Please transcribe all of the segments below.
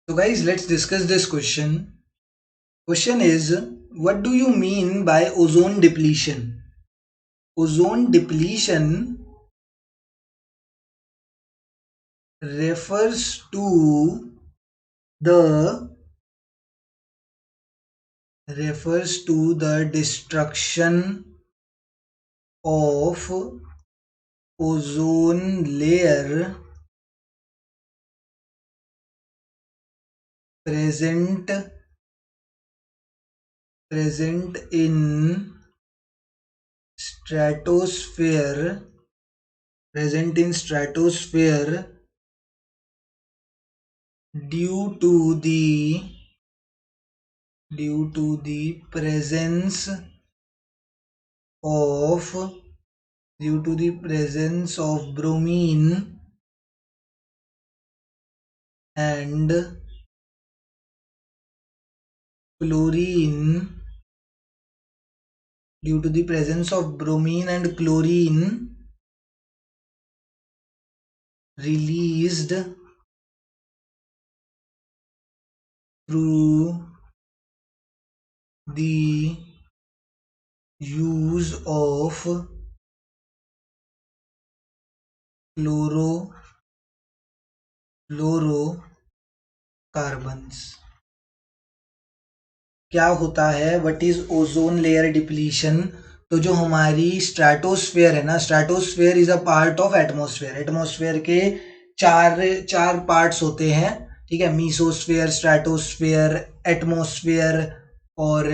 So guys, let's discuss this question. Question is, what do you mean by ozone depletion? Ozone depletion refers to the destruction of ozone layer present in stratosphere due to the presence of bromine and chlorine released through the use of chlorofluorocarbons. क्या होता है, what is ozone layer depletion? तो जो हमारी stratosphere है ना, stratosphere is a part of atmosphere. Atmosphere के चार पार्ट्स होते हैं, ठीक है. मीसोस्फेयर, स्ट्रेटोस्फेयर, एटमॉस्फेयर और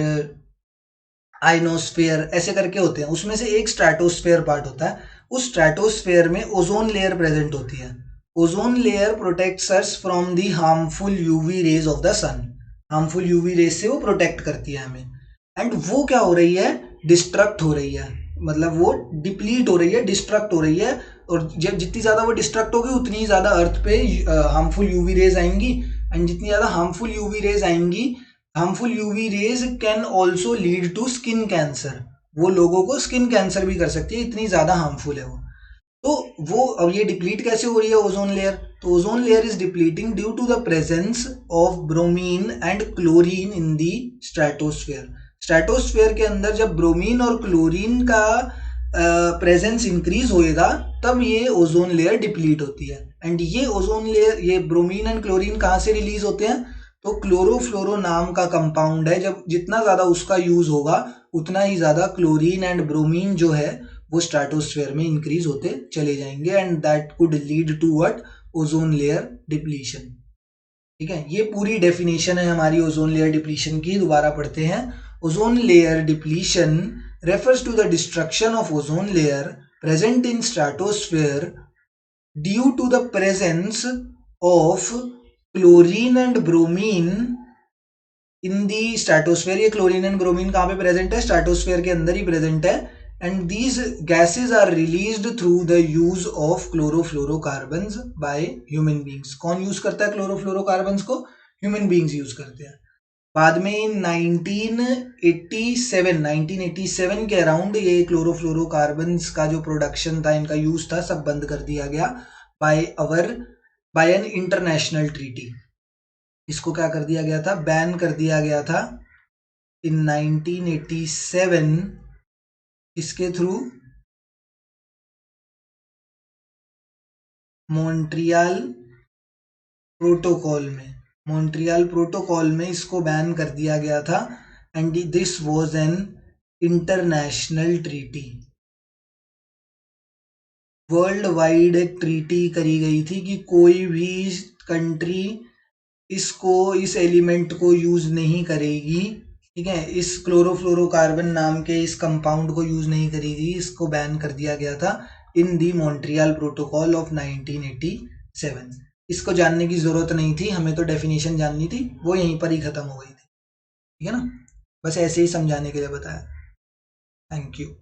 आइनोस्फेयर, ऐसे करके होते हैं. उसमें से एक स्ट्रेटोस्फेयर पार्ट होता है. उस स्ट्रेटोस्फेयर में ओजोन लेयर प्रेजेंट होती है. Ozone layer protects us from the harmful UV rays of the sun. Harmful UV rays से वो प्रोटेक्ट करती है हमें. एंड वो क्या हो रही है, डिस्ट्रक्ट हो रही है, मतलब वो डिप्लीट हो रही है, डिस्ट्रक्ट हो रही है. और जब जितनी ज्यादा वो डिस्ट्रक्ट होगी उतनी ज्यादा अर्थ पे हार्मफुल यूवी रेज आएंगी. एंड जितनी ज्यादा हार्मफुल यूवी रेज आएंगी, harmful UV rays can also lead to skin cancer. वो लोगों को स्किन कैंसर भी कर सकती है, इतनी ज्यादा हार्मफुल है वो. तो वो अब ये डिप्लीट कैसे हो रही है ओजोन लेयर? तो ozone layer is depleting due to the presence of bromine and chlorine in the stratosphere. Stratosphere के अंदर जब ब्रोमीन और क्लोरीन का प्रेजेंस इंक्रीज होएगा तब ये ओजोन लेयर डिप्लीट होती है. एंड ये ओजोन लेयर, ये ब्रोमीन एंड क्लोरीन कहाँ से रिलीज होते हैं? तो क्लोरोफ्लोरो नाम का कंपाउंड है, जब जितना ज्यादा उसका यूज होगा उतना ही ज्यादा क्लोरीन एंड ब्रोमीन जो है वो स्ट्रेटोस्फेयर में इंक्रीज होते चले जाएंगे. And that could lead to what? Ozone layer depletion. ठीक है, ये पूरी डेफिनेशन है हमारी ओजोन लेयर डिप्लीशन की. दोबारा पढ़ते हैं. Ozone layer depletion refers to the destruction of ozone layer present in stratosphere due to the presence of chlorine and bromine in the stratosphere. ये क्लोरीन एंड ब्रोमीन कहाँ पे present है? Stratosphere के अंदर ही प्रेजेंट है. And these gases are released through the use of chlorofluorocarbons by human beings. कौन use करता है क्लोरोफ्लोरोकार्बन्स को? ह्यूमन बींग्स यूज करते हैं. बाद में 1987 के अराउंड ये क्लोरोफ्लोरोकार्बन्स का जो प्रोडक्शन था, इनका यूज था, सब बंद कर दिया गया बाय एन इंटरनेशनल ट्रीटी. इसको क्या कर दिया गया था? बैन कर दिया गया था इन 1987. इसके थ्रू? मॉन्ट्रियल प्रोटोकॉल में इसको बैन कर दिया गया था. And this was an international treaty. World wide एक ट्रीटी करी गई थी कि कोई भी कंट्री इस एलिमेंट को यूज नहीं करेगी. ठीक है, इस क्लोरोफ्लोरोकार्बन नाम के इस कंपाउंड को यूज नहीं करेगी. इसको बैन कर दिया गया था इन दी मॉन्ट्रियल प्रोटोकॉल ऑफ 1987. इसको जानने की जरूरत नहीं थी, हमें तो डेफिनेशन जाननी थी, वो यहीं पर ही खत्म हो गई थी. ठीक है ना, बस ऐसे ही समझाने के लिए बताया. Thank you.